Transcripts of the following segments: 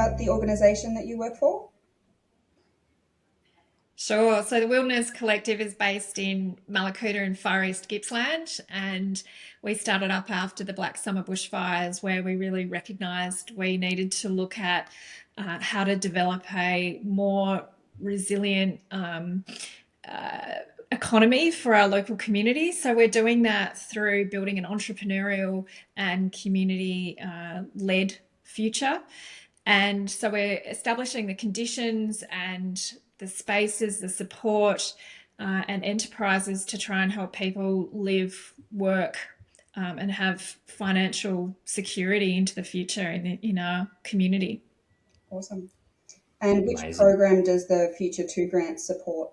about the organisation that you work for? Sure. So the Wilderness Collective is based in Mallacoota in Far East Gippsland, and we started up after the Black Summer bushfires, where we really recognised we needed to look at how to develop a more resilient economy for our local community. So we're doing that through building an entrepreneurial and community led future. And so we're establishing the conditions and the spaces, the support, and enterprises to try and help people live, work, and have financial security into the future in our community. Awesome. And which Amazing. program does the Future2 grant support?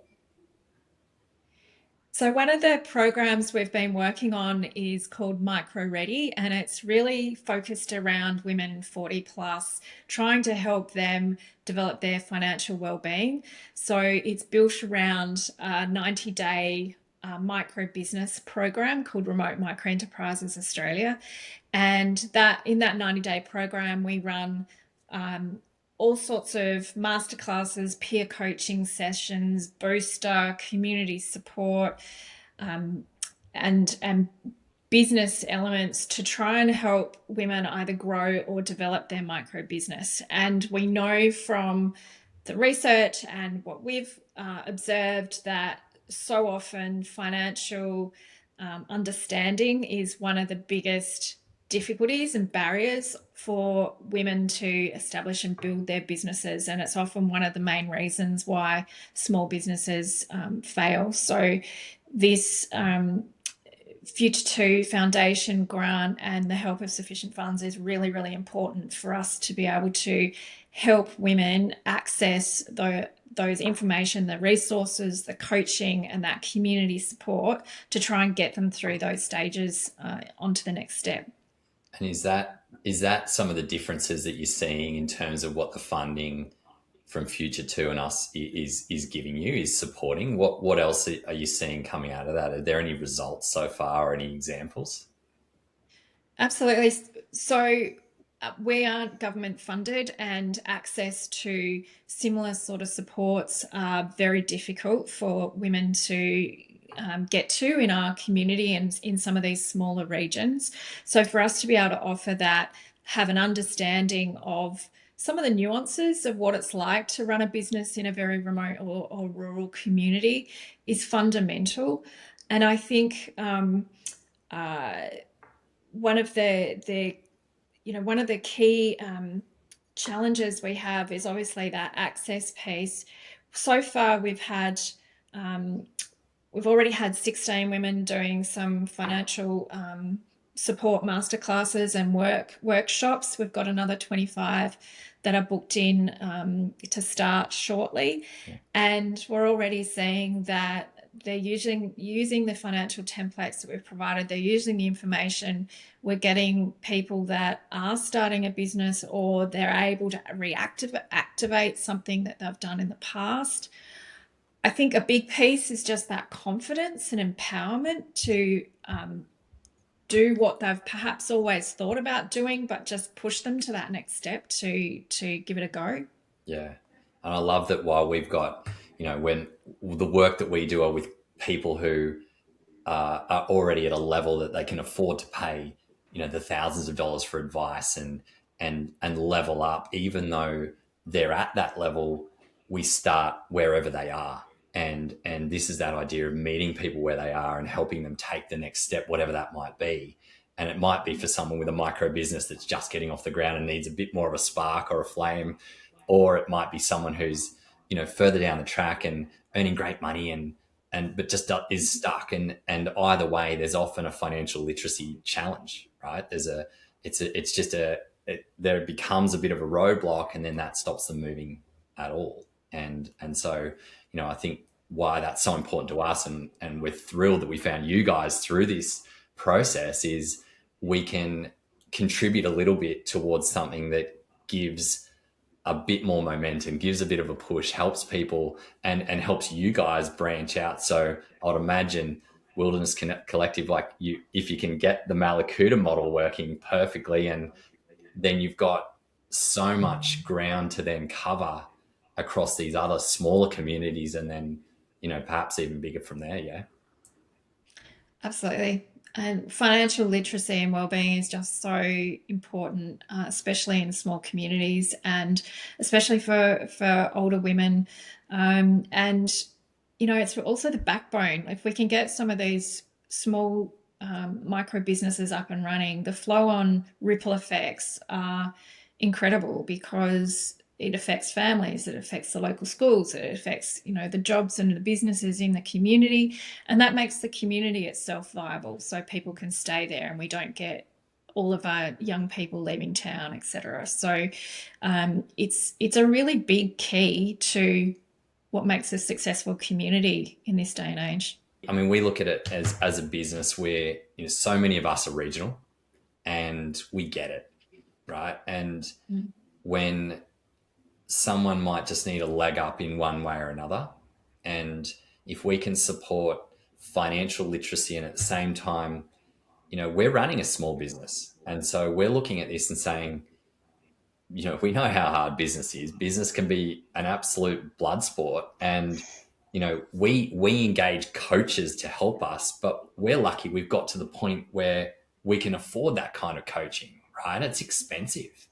So one of the programs we've been working on is called MicroReady, and it's really focused around women 40 plus, trying to help them develop their financial well-being. So it's built around a 90-day micro business program called Remote MicroEnterprises Australia. And that in that 90-day program, we run all sorts of masterclasses, peer coaching sessions, booster, community support, and business elements to try and help women either grow or develop their micro business. And we know from the research and what we've observed that so often financial understanding is one of the biggest difficulties and barriers for women to establish and build their businesses, and it's often one of the main reasons why small businesses fail. So this Future2 Foundation grant and the help of sufficient funds is really, really important for us to be able to help women access those information, the resources, the coaching, and that community support to try and get them through those stages onto the next step. And is that some of the differences that you're seeing in terms of what the funding from Future2 and us is giving you, is supporting? What else are you seeing coming out of that? Are there any results so far or any examples? Absolutely. So we aren't government funded, and access to similar sort of supports are very difficult for women to get to in our community and in some of these smaller regions. So for us to be able to offer that, have an understanding of some of the nuances of what it's like to run a business in a very remote or rural community is fundamental. And I think one of the key challenges we have is obviously that access piece. So far, we've already had 16 women doing some financial support masterclasses and workshops. We've got another 25 that are booked in to start shortly. Yeah. And we're already seeing that they're using the financial templates that we've provided. They're using the information. We're getting people that are starting a business, or they're able to activate something that they've done in the past. I think a big piece is just that confidence and empowerment to do what they've perhaps always thought about doing, but just push them to that next step to give it a go. Yeah. And I love that while we've got, when the work that we do are with people who are already at a level that they can afford to pay, the thousands of dollars for advice and level up, even though they're at that level, we start wherever they are. And this is that idea of meeting people where they are and helping them take the next step, whatever that might be. And it might be for someone with a micro business that's just getting off the ground and needs a bit more of a spark or a flame, or it might be someone who's, further down the track and earning great money but just is stuck. And either way, there's often a financial literacy challenge, right? There becomes a bit of a roadblock, and then that stops them moving at all. And so, I think why that's so important to us, and we're thrilled that we found you guys through this process, is we can contribute a little bit towards something that gives a bit more momentum, gives a bit of a push, helps people and helps you guys branch out. So I'd imagine Wilderness Collective, if you can get the Mallacoota model working perfectly, and then you've got so much ground to then cover across these other smaller communities, and then, perhaps even bigger from there. Yeah. Absolutely. And financial literacy and well-being is just so important, especially in small communities, and especially for older women. And it's also the backbone. If we can get some of these small micro businesses up and running, the flow-on ripple effects are incredible, because it affects families, it affects the local schools, it affects the jobs and the businesses in the community, and that makes the community itself viable, so people can stay there and we don't get all of our young people leaving town, etc. So it's a really big key to what makes a successful community in this day and age. I mean, we look at it as a business where so many of us are regional, and we get it, right? And when someone might just need a leg up in one way or another, and if we can support financial literacy, and at the same time, we're running a small business, and so we're looking at this and saying, we know how hard business is. Business can be an absolute blood sport, and we engage coaches to help us, but we're lucky we've got to the point where we can afford that kind of coaching, right? It's expensive,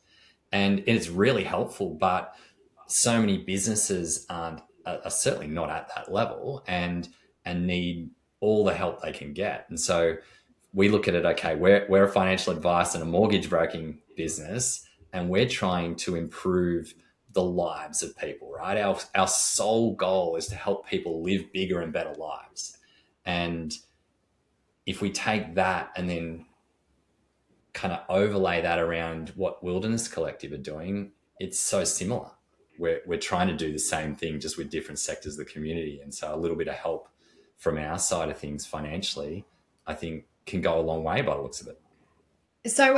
and it's really helpful, but so many businesses are certainly not at that level, and need all the help they can get. And so we look at it, okay, we're a financial advice and a mortgage broking business, and we're trying to improve the lives of people, right? Our sole goal is to help people live bigger and better lives. And if we take that and then kind of overlay that around what Wilderness Collective are doing, it's so similar. We're trying to do the same thing, just with different sectors of the community. And so a little bit of help from our side of things financially, I think, can go a long way by the looks of it. So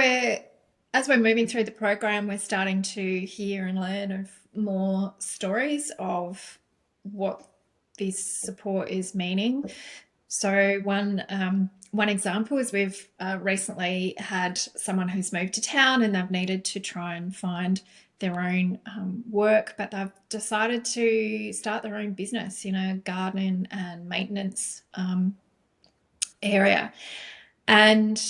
as we're moving through the program, we're starting to hear and learn of more stories of what this support is meaning. So one example is we've recently had someone who's moved to town, and they've needed to try and find their own work, but they've decided to start their own business in a garden and maintenance area. And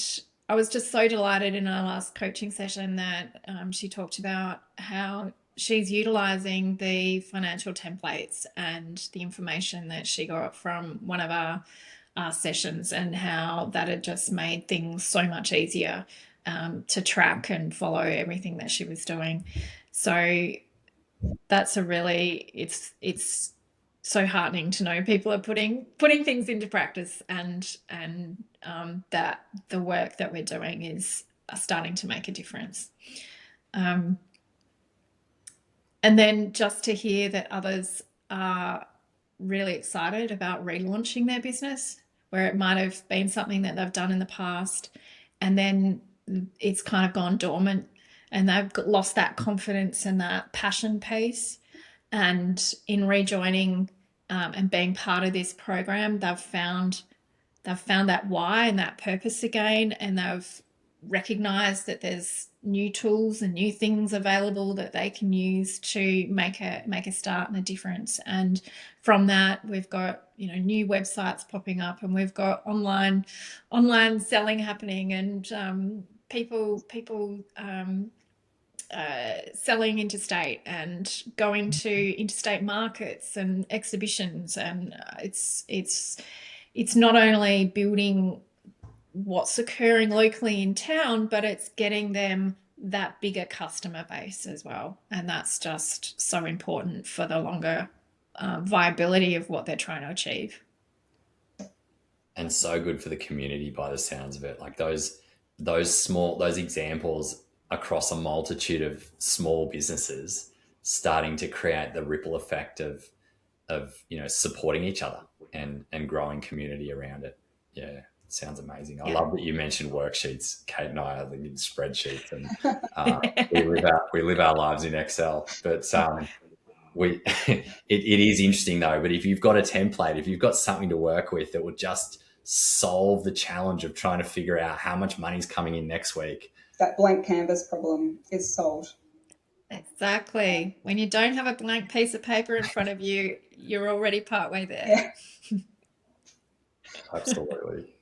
I was just so delighted in our last coaching session that she talked about how she's utilising the financial templates and the information that she got from one of our sessions, and how that had just made things so much easier to track and follow everything that she was doing. So that's it's so heartening to know people are putting things into practice, and that the work that we're doing is starting to make a difference. And then just to hear that others are really excited about relaunching their business, where it might have been something that they've done in the past, and then it's kind of gone dormant, and they've lost that confidence and that passion piece. And in rejoining and being part of this program, they've found that why and that purpose again, and they've recognised that there's new tools and new things available that they can use to make a start and a difference. And from that, we've got new websites popping up, and we've got online selling happening, and people selling interstate and going to interstate markets and exhibitions. And it's not only building what's occurring locally in town, but it's getting them that bigger customer base as well. And that's just so important for the longer viability of what they're trying to achieve. And so good for the community by the sounds of it. Like those examples across a multitude of small businesses starting to create the ripple effect of supporting each other and growing community around it. Yeah, it sounds amazing. Yeah. I love that you mentioned worksheets. Kate and I in spreadsheets, and we live our lives in Excel. But it is interesting though. But if you've got a template, if you've got something to work with that will just solve the challenge of trying to figure out how much money's coming in next week, that blank canvas problem is solved. Exactly. When you don't have a blank piece of paper in front of you, you're already partway there. Yeah. Absolutely.